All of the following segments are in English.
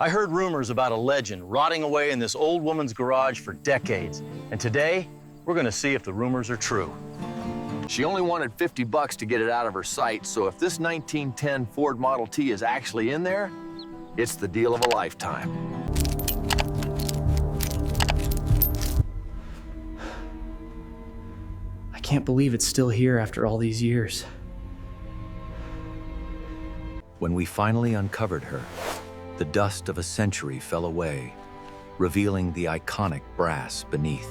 I heard rumors about a legend rotting away in this old woman's garage for decades. And today, we're gonna see if the rumors are true. She only wanted 50 bucks to get it out of her sight, so if this 1910 Ford Model T is actually in there, it's the deal of a lifetime. I can't believe it's still here after all these years. When we finally uncovered her, the dust of a century fell away, revealing the iconic brass beneath.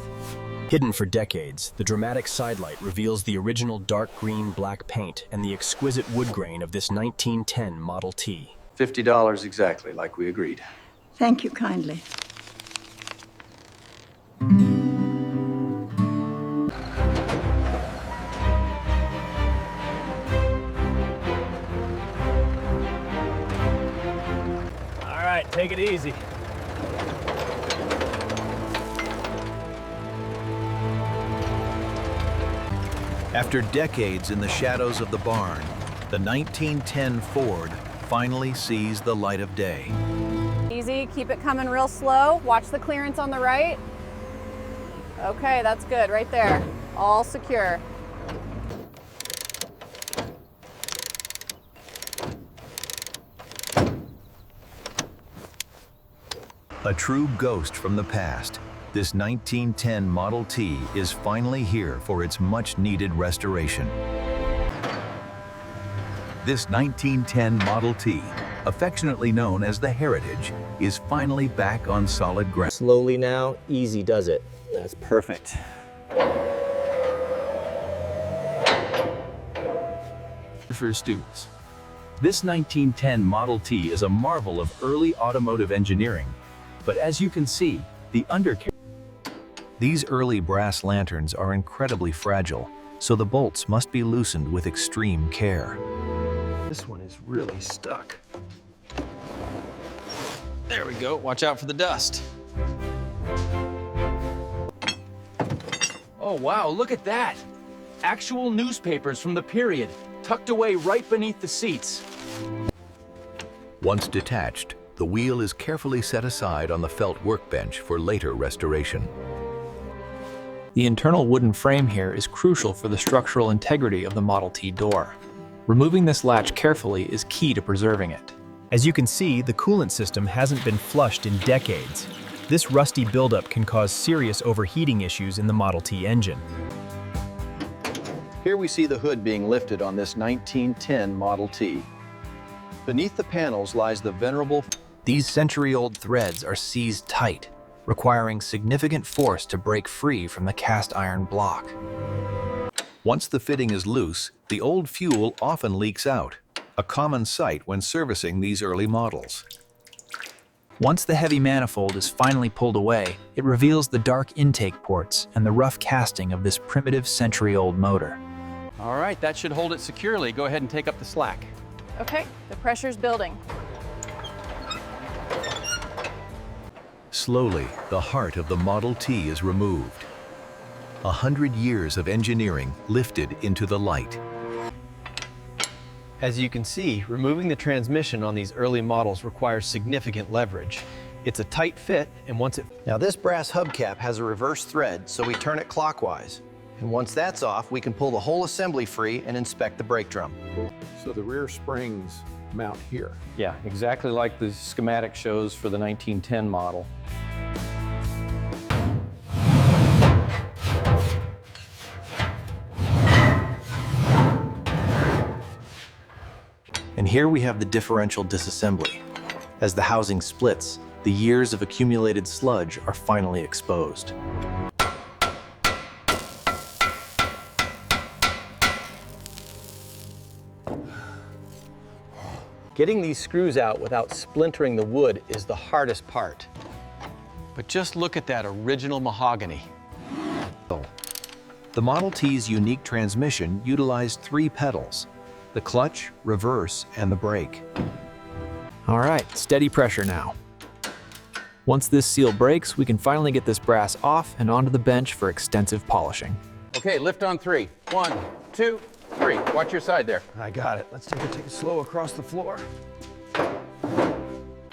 Hidden for decades, the dramatic sidelight reveals the original dark green-black paint and the exquisite wood grain of this 1910 Model T. $50 exactly, like we agreed. Thank you kindly. All right, take it easy. After decades in the shadows of the barn, the 1910 Ford finally sees the light of day. Easy, keep it coming real slow. Watch the clearance on the right. Okay, that's good, right there. All secure. A true ghost from the past, this 1910 Model T is finally here for its much-needed restoration. This 1910 Model T, affectionately known as the Heritage, is finally back on solid ground. Slowly now, easy does it. That's perfect. For students. This 1910 Model T is a marvel of early automotive engineering, but as you can see, the undercarriage. These early brass lanterns are incredibly fragile, so the bolts must be loosened with extreme care. This one is really stuck. There we go, watch out for the dust. Oh wow, look at that! Actual newspapers from the period, tucked away right beneath the seats. Once detached, the wheel is carefully set aside on the felt workbench for later restoration. The internal wooden frame here is crucial for the structural integrity of the Model T door. Removing this latch carefully is key to preserving it. As you can see, the coolant system hasn't been flushed in decades. This rusty buildup can cause serious overheating issues in the Model T engine. Here we see the hood being lifted on this 1910 Model T. Beneath the panels lies the venerable. These century-old threads are seized tight, requiring significant force to break free from the cast iron block. Once the fitting is loose, the old fuel often leaks out, a common sight when servicing these early models. Once the heavy manifold is finally pulled away, it reveals the dark intake ports and the rough casting of this primitive century-old motor. All right, that should hold it securely. Go ahead and take up the slack. Okay, the pressure's building. Slowly, the heart of the Model T is removed. 100 years of engineering lifted into the light. As you can see, removing the transmission on these early models requires significant leverage. It's a tight fit, and once it... Now this brass hubcap has a reverse thread, so we turn it clockwise. And once that's off, we can pull the whole assembly free and inspect the brake drum. So the rear springs mount here. Yeah, exactly like the schematic shows for the 1910 model. And here we have the differential disassembly. As the housing splits, the years of accumulated sludge are finally exposed. Getting these screws out without splintering the wood is the hardest part. But just look at that original mahogany. The Model T's unique transmission utilized 3 pedals: the clutch, reverse, and the brake. All right, steady pressure now. Once this seal breaks, we can finally get this brass off and onto the bench for extensive polishing. Okay, lift on 3. 1, 2, 3. Watch your side there. I got it. Let's take it slow across the floor.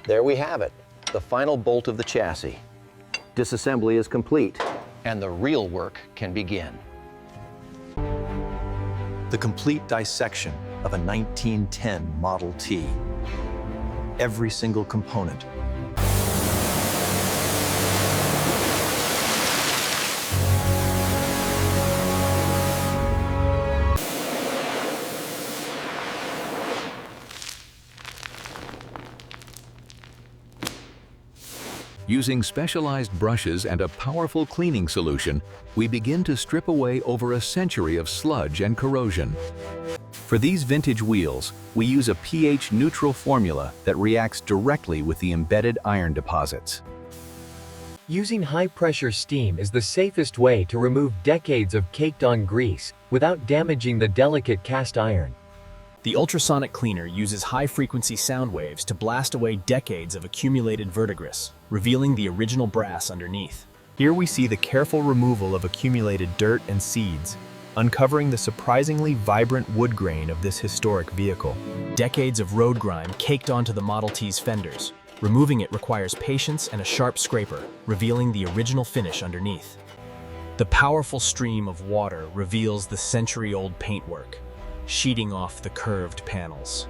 There we have it. the final bolt of the chassis. Disassembly is complete, and the real work can begin. The complete dissection of a 1910 Model T. Every single component. Using specialized brushes and a powerful cleaning solution, we begin to strip away over a century of sludge and corrosion. For these vintage wheels, we use a pH-neutral formula that reacts directly with the embedded iron deposits. Using high-pressure steam is the safest way to remove decades of caked-on grease without damaging the delicate cast iron. The ultrasonic cleaner uses high-frequency sound waves to blast away decades of accumulated verdigris, revealing the original brass underneath. Here we see the careful removal of accumulated dirt and seeds, uncovering the surprisingly vibrant wood grain of this historic vehicle. Decades of road grime caked onto the Model T's fenders. Removing it requires patience and a sharp scraper, revealing the original finish underneath. The powerful stream of water reveals the century-old paintwork, sheeting off the curved panels.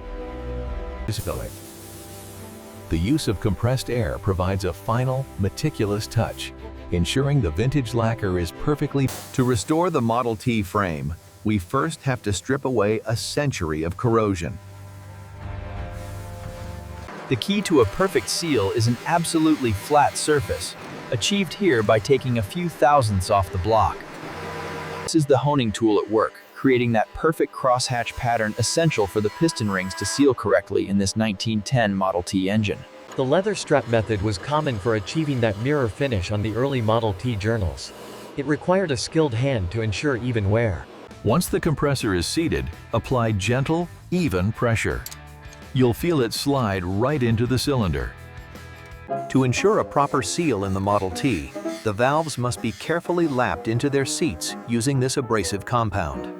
The use of compressed air provides a final, meticulous touch, ensuring the vintage lacquer is perfectly. To restore the Model T frame, we first have to strip away a century of corrosion. The key to a perfect seal is an absolutely flat surface, achieved here by taking a few thousandths off the block. This is the honing tool at work, creating that perfect crosshatch pattern essential for the piston rings to seal correctly in this 1910 Model T engine. The leather strap method was common for achieving that mirror finish on the early Model T journals. It required a skilled hand to ensure even wear. Once the compressor is seated, apply gentle, even pressure. You'll feel it slide right into the cylinder. To ensure a proper seal in the Model T, the valves must be carefully lapped into their seats using this abrasive compound.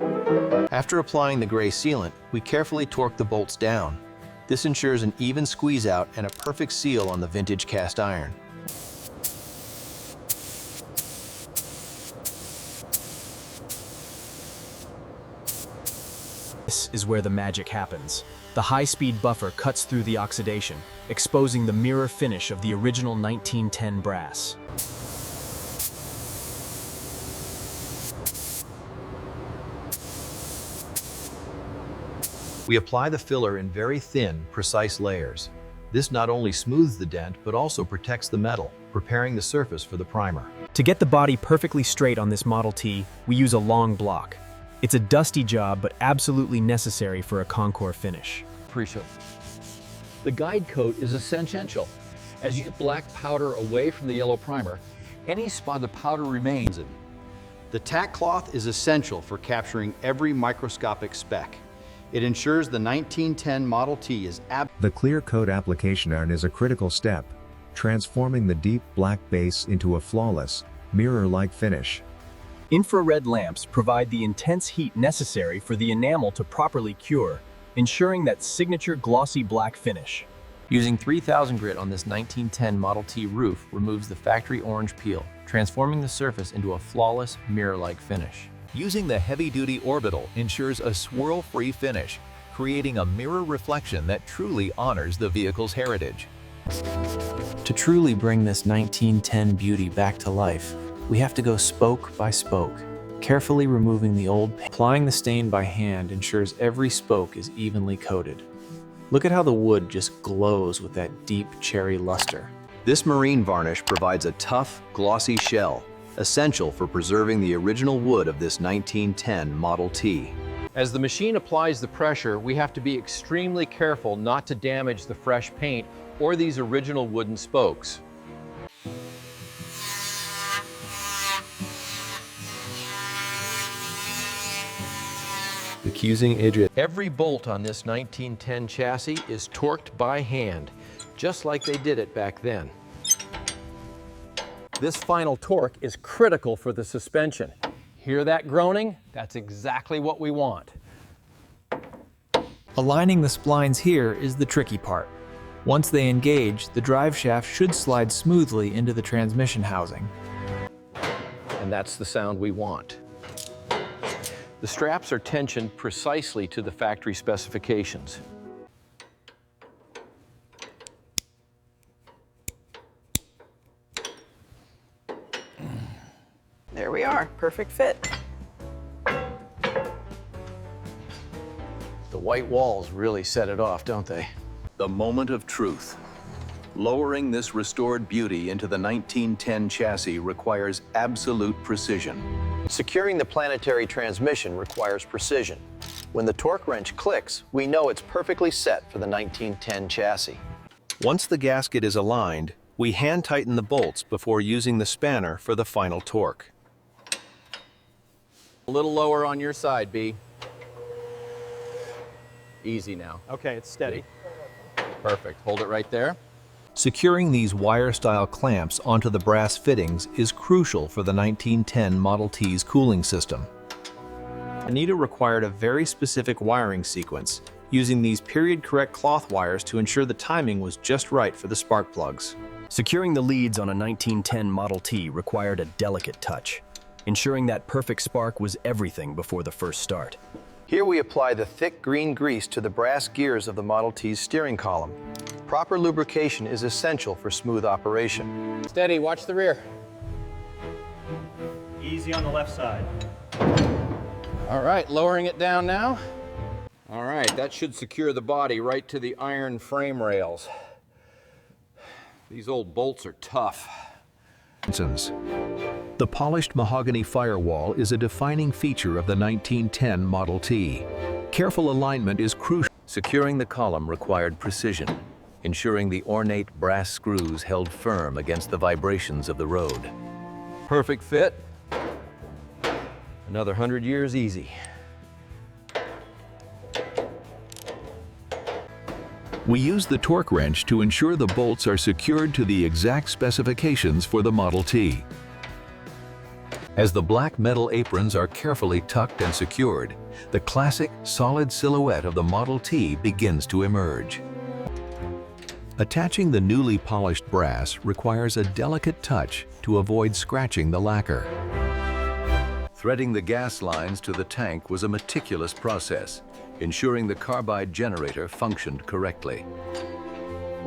After applying the gray sealant, we carefully torque the bolts down. This ensures an even squeeze out and a perfect seal on the vintage cast iron. This is where the magic happens. The high-speed buffer cuts through the oxidation, exposing the mirror finish of the original 1910 brass. We apply the filler in very thin, precise layers. This not only smooths the dent, but also protects the metal, preparing the surface for the primer. To get the body perfectly straight on this Model T, we use a long block. It's a dusty job, but absolutely necessary for a Concours finish. The guide coat is essential. As you get black powder away from the yellow primer, any spot the powder remains in. The tack cloth is essential for capturing every microscopic speck. It ensures the 1910 Model T is The clear coat application iron is a critical step, transforming the deep black base into a flawless, mirror-like finish. Infrared lamps provide the intense heat necessary for the enamel to properly cure, ensuring that signature glossy black finish. Using 3000 grit on this 1910 Model T roof removes the factory orange peel, transforming the surface into a flawless, mirror-like finish. Using the heavy-duty orbital ensures a swirl-free finish, creating a mirror reflection that truly honors the vehicle's heritage. To truly bring this 1910 beauty back to life, we have to go spoke by spoke, carefully removing the old paint. Applying the stain by hand ensures every spoke is evenly coated. Look at how the wood just glows with that deep cherry luster. This marine varnish provides a tough, glossy shell, essential for preserving the original wood of this 1910 Model T. As the machine applies the pressure, we have to be extremely careful not to damage the fresh paint or these original wooden spokes. Accusing idiot. Every bolt on this 1910 chassis is torqued by hand, just like they did it back then. This final torque is critical for the suspension. Hear that groaning? That's exactly what we want. Aligning the splines here is the tricky part. Once they engage, the drive shaft should slide smoothly into the transmission housing. And that's the sound we want. The straps are tensioned precisely to the factory specifications. There we are, perfect fit. The white walls really set it off, don't they? The moment of truth. Lowering this restored beauty into the 1910 chassis requires absolute precision. Securing the planetary transmission requires precision. When the torque wrench clicks, we know it's perfectly set for the 1910 chassis. Once the gasket is aligned, we hand tighten the bolts before using the spanner for the final torque. A little lower on your side, B. Easy now. Okay, it's steady. Perfect. Hold it right there. Securing these wire-style clamps onto the brass fittings is crucial for the 1910 Model T's cooling system. Anita required a very specific wiring sequence, using these period-correct cloth wires to ensure the timing was just right for the spark plugs. Securing the leads on a 1910 Model T required a delicate touch, ensuring that perfect spark was everything before the first start. Here we apply the thick green grease to the brass gears of the Model T's steering column. Proper lubrication is essential for smooth operation. Steady, watch the rear. Easy on the left side. All right, lowering it down now. All right, that should secure the body right to the iron frame rails. These old bolts are tough. The polished mahogany firewall is a defining feature of the 1910 Model T. Careful alignment is crucial. Securing the column required precision, ensuring the ornate brass screws held firm against the vibrations of the road. Perfect fit. Another 100 years easy. We use the torque wrench to ensure the bolts are secured to the exact specifications for the Model T. As the black metal aprons are carefully tucked and secured, the classic solid silhouette of the Model T begins to emerge. Attaching the newly polished brass requires a delicate touch to avoid scratching the lacquer. Threading the gas lines to the tank was a meticulous process, ensuring the carbide generator functioned correctly.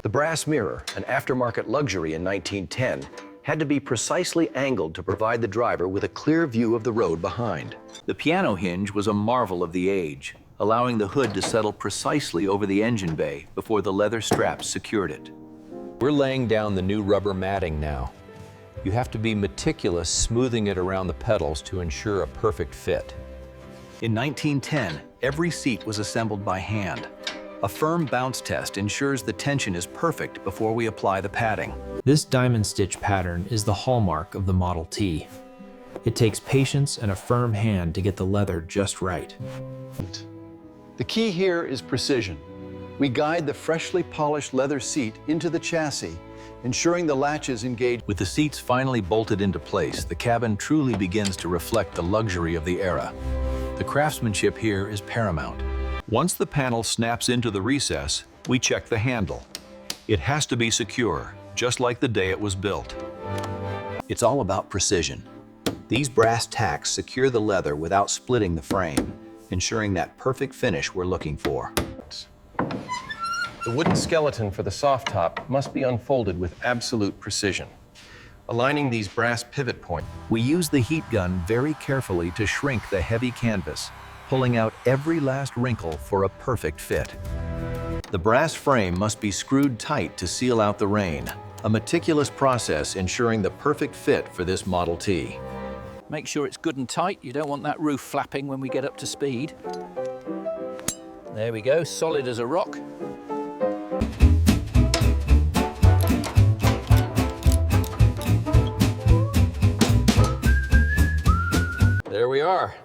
The brass mirror, an aftermarket luxury in 1910, had to be precisely angled to provide the driver with a clear view of the road behind. The piano hinge was a marvel of the age, allowing the hood to settle precisely over the engine bay before the leather straps secured it. We're laying down the new rubber matting now. You have to be meticulous smoothing it around the pedals to ensure a perfect fit. In 1910, every seat was assembled by hand. A firm bounce test ensures the tension is perfect before we apply the padding. This diamond stitch pattern is the hallmark of the Model T. It takes patience and a firm hand to get the leather just right. The key here is precision. We guide the freshly polished leather seat into the chassis, ensuring the latches engage. With the seats finally bolted into place, the cabin truly begins to reflect the luxury of the era. The craftsmanship here is paramount. Once the panel snaps into the recess, we check the handle. It has to be secure, just like the day it was built. It's all about precision. These brass tacks secure the leather without splitting the frame, ensuring that perfect finish we're looking for. The wooden skeleton for the soft top must be unfolded with absolute precision. Aligning these brass pivot points, We use the heat gun very carefully to shrink the heavy canvas, pulling out every last wrinkle for a perfect fit. the brass frame must be screwed tight to seal out the rain, a meticulous process ensuring the perfect fit for this Model T. Make sure it's good and tight. You don't want that roof flapping when we get up to speed. There we go, solid as a rock. There we are.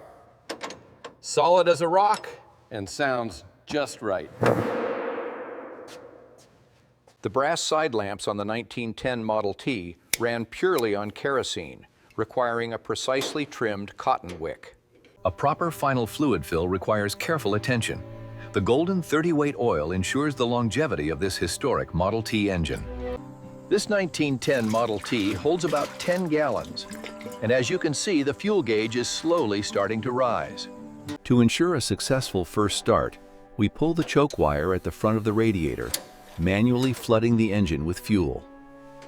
Solid as a rock and sounds just right. The brass side lamps on the 1910 Model T ran purely on kerosene, requiring a precisely trimmed cotton wick. A proper final fluid fill requires careful attention. The golden 30-weight oil ensures the longevity of this historic Model T engine. This 1910 Model T holds about 10 gallons, and as you can see, the fuel gauge is slowly starting to rise. To ensure a successful first start, we pull the choke wire at the front of the radiator, manually flooding the engine with fuel.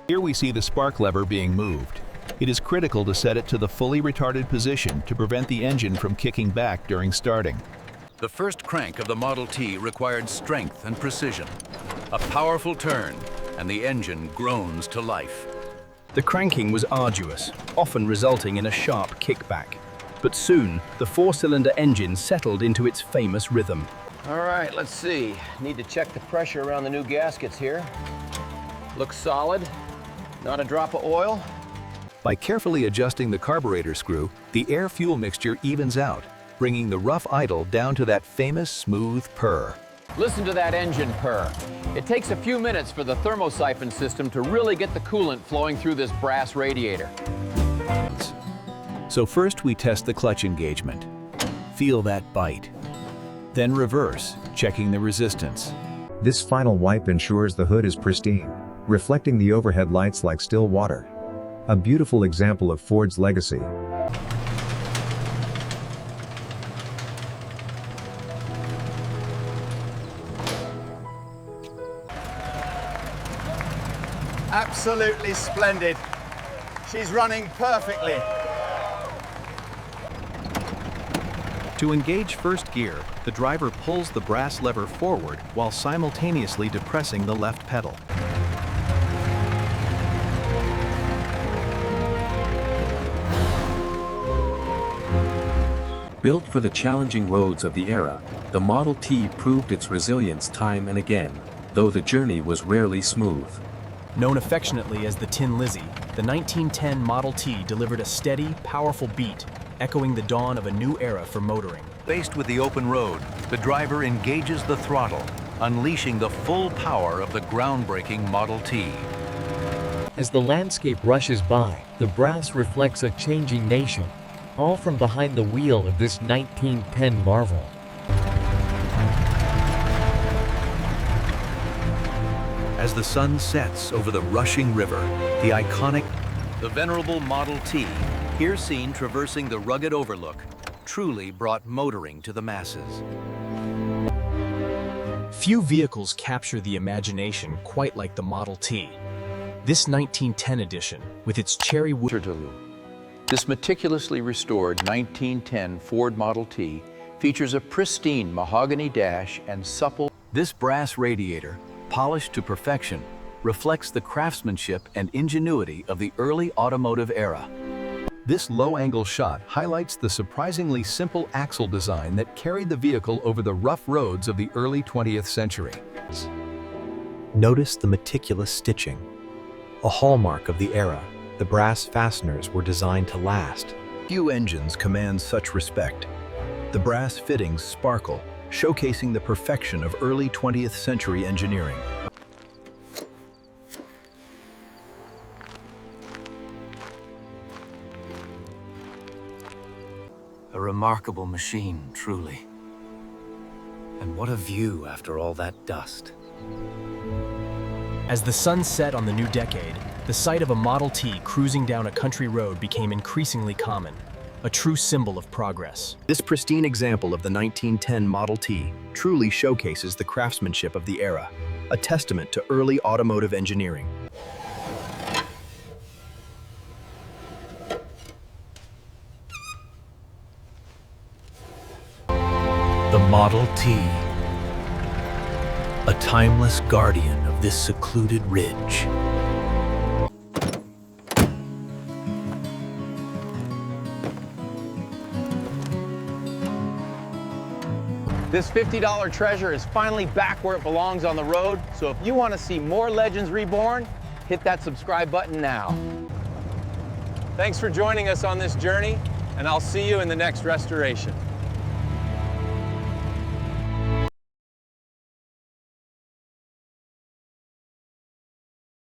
Here we see the spark lever being moved. It is critical to set it to the fully retarded position to prevent the engine from kicking back during starting. The first crank of the Model T required strength and precision. A powerful turn, and the engine groans to life. The cranking was arduous, often resulting in a sharp kickback. But soon, the four-cylinder engine settled into its famous rhythm. All right, let's see. Need to check the pressure around the new gaskets here. Looks solid. Not a drop of oil. By carefully adjusting the carburetor screw, the air-fuel mixture evens out, bringing the rough idle down to that famous smooth purr. Listen to that engine purr. It takes a few minutes for the thermosiphon system to really get the coolant flowing through this brass radiator. So first we test the clutch engagement. Feel that bite. Then reverse, checking the resistance. This final wipe ensures the hood is pristine, reflecting the overhead lights like still water. A beautiful example of Ford's legacy. Absolutely splendid. She's running perfectly. To engage first gear, the driver pulls the brass lever forward while simultaneously depressing the left pedal. Built for the challenging roads of the era, the Model T proved its resilience time and again, though the journey was rarely smooth. Known affectionately as the Tin Lizzie, the 1910 Model T delivered a steady, powerful beat, echoing the dawn of a new era for motoring. Faced with the open road, the driver engages the throttle, unleashing the full power of the groundbreaking Model T. As the landscape rushes by, the brass reflects a changing nation, all from behind the wheel of this 1910 marvel. As the sun sets over the rushing river, the iconic, the venerable Model T, here seen traversing the rugged overlook, truly brought motoring to the masses. Few vehicles capture the imagination quite like the Model T. This 1910 edition, with its cherry wood. This meticulously restored 1910 Ford Model T features a pristine mahogany dash and supple. This brass radiator, polished to perfection, reflects the craftsmanship and ingenuity of the early automotive era. This low-angle shot highlights the surprisingly simple axle design that carried the vehicle over the rough roads of the early 20th century. Notice the meticulous stitching. A hallmark of the era, the brass fasteners were designed to last. Few engines command such respect. The brass fittings sparkle, showcasing the perfection of early 20th century engineering. A remarkable machine, truly. And what a view after all that dust. As the sun set on the new decade, the sight of a Model T cruising down a country road became increasingly common, a true symbol of progress. This pristine example of the 1910 Model T truly showcases the craftsmanship of the era, a testament to early automotive engineering. The Model T, a timeless guardian of this secluded ridge. This $50 treasure is finally back where it belongs on the road, so if you want to see more legends reborn, hit that subscribe button now. Thanks for joining us on this journey, and I'll see you in the next restoration.